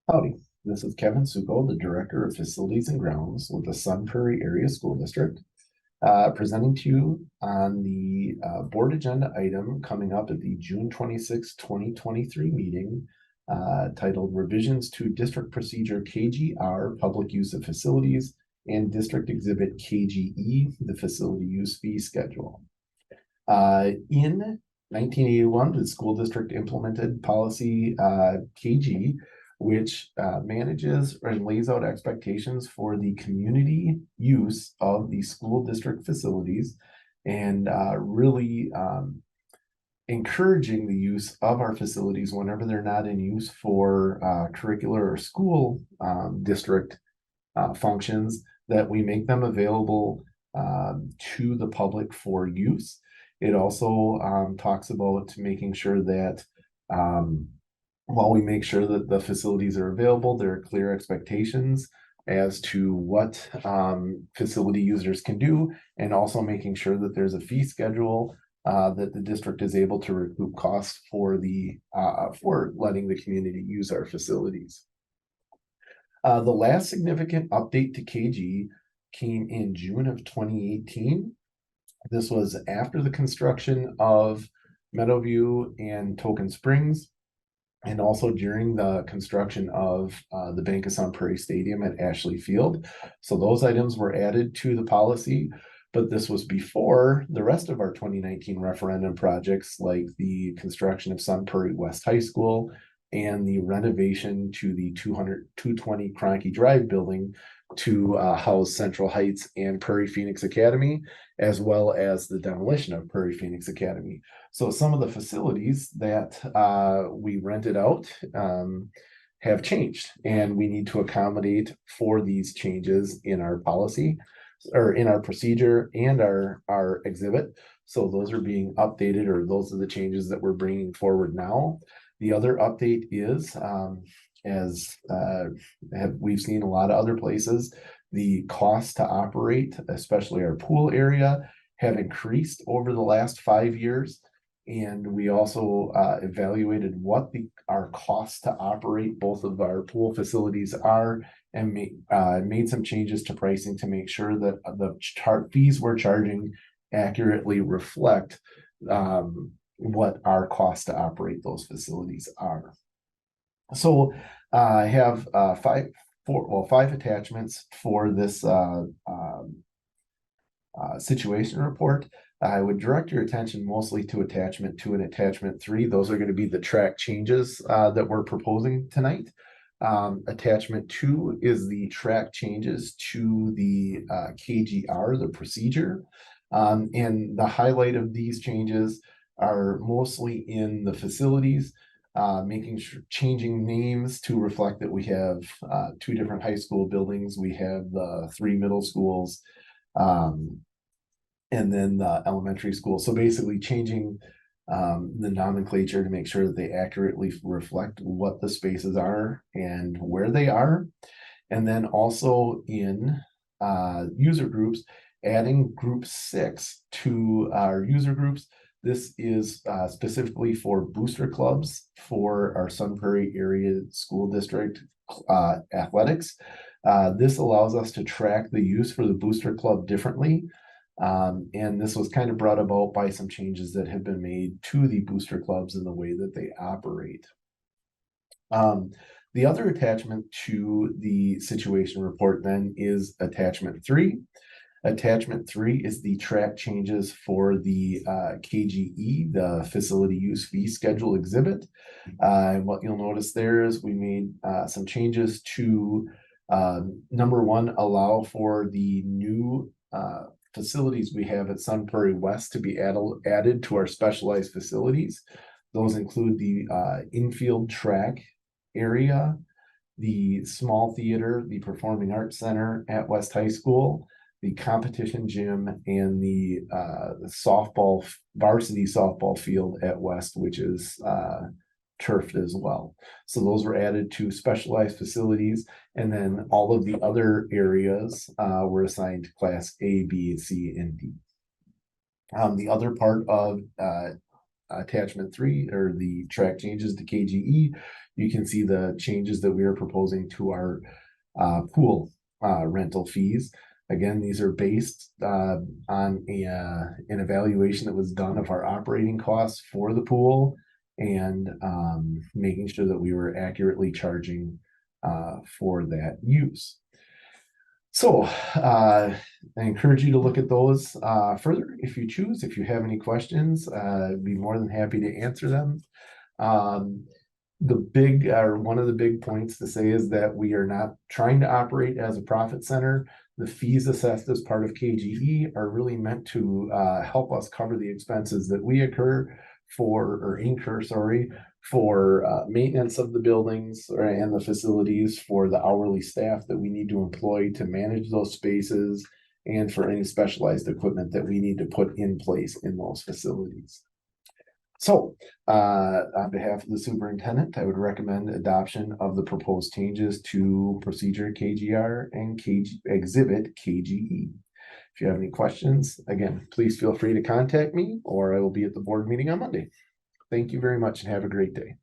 Howdy, this is Kevin Sukow, the Director of Facilities and Grounds with the Sun Prairie Area School District, presenting to you on the board agenda item coming up at the June 26, 2023 meeting, titled Revisions to District Procedure KGR, Public Use of Facilities, and District Exhibit KGE, the Facility Use Fee Schedule. In 1981, the school district implemented policy KG, which manages and lays out expectations for the community use of the school district facilities and really encouraging the use of our facilities whenever they're not in use for curricular or school district functions, that we make them available to the public for use. It also talks about making sure that while we make sure that the facilities are available, there are clear expectations as to what facility users can do, and also making sure that there's a fee schedule that the district is able to recoup costs for for letting the community use our facilities. The last significant update to KG came in June of 2018. This was after the construction of Meadowview and Token Springs, and also during the construction of the Bank of Sun Prairie Stadium at Ashley Field. So those items were added to the policy, but this was before the rest of our 2019 referendum projects, like the construction of Sun Prairie West High School and the renovation to the 220 Cronky Drive building to house Central Heights and Prairie Phoenix Academy, as well as the demolition of Prairie Phoenix Academy. So some of the facilities that we rented out have changed, and we need to accommodate for these changes in our policy or in our procedure and our exhibit. So those are being updated, or those are the changes that we're bringing forward now. The other update is, as we've seen a lot of other places, the cost to operate, especially our pool area, have increased over the last 5 years. And we also evaluated what our costs to operate both of our pool facilities are, and made some changes to pricing to make sure that the fees we're charging accurately reflect what our costs to operate those facilities are. So I have five attachments for this situation report. I would direct your attention mostly to attachment 2 and attachment 3. Those are going to be the track changes that we're proposing tonight. Attachment 2 is the track changes to the KGR, the procedure. And the highlight of these changes are mostly in the facilities, changing names to reflect that we have 2 different high school buildings. We have the 3 middle schools, and then the elementary school. So basically changing the nomenclature to make sure that they accurately reflect what the spaces are and where they are. And then also in user groups, adding group 6 to our user groups. This is specifically for booster clubs for our Sun Prairie Area School District athletics. This allows us to track the use for the booster club differently. And this was kind of brought about by some changes that have been made to the booster clubs and the way that they operate. The other attachment to the situation report then is attachment 3. Attachment 3 is the track changes for the KGE, the Facility Use Fee Schedule exhibit. And what you'll notice there is we made some changes to, number 1, allow for the new facilities we have at Sun Prairie West to be added to our specialized facilities. Those include the infield track area, the small theater, the Performing Arts Center at West High School, the competition gym, and the varsity softball field at West, which is turfed as well. So those were added to specialized facilities, and then all of the other areas were assigned to class A, B, C, and D. The other part of attachment 3, or the track changes to KGE, you can see the changes that we are proposing to our pool rental fees. Again, these are based on an evaluation that was done of our operating costs for the pool, and making sure that we were accurately charging for that use. So I encourage you to look at those further if you choose. If you have any questions, I'd be more than happy to answer them. One of the big points to say is that we are not trying to operate as a profit center. The fees assessed as part of KGE are really meant to help us cover the expenses that we incur for maintenance of the buildings and the facilities, for the hourly staff that we need to employ to manage those spaces, and for any specialized equipment that we need to put in place in those facilities. So, on behalf of the superintendent, I would recommend adoption of the proposed changes to procedure KGR and exhibit KGE. If you have any questions, again, please feel free to contact me, or I will be at the board meeting on Monday. Thank you very much and have a great day.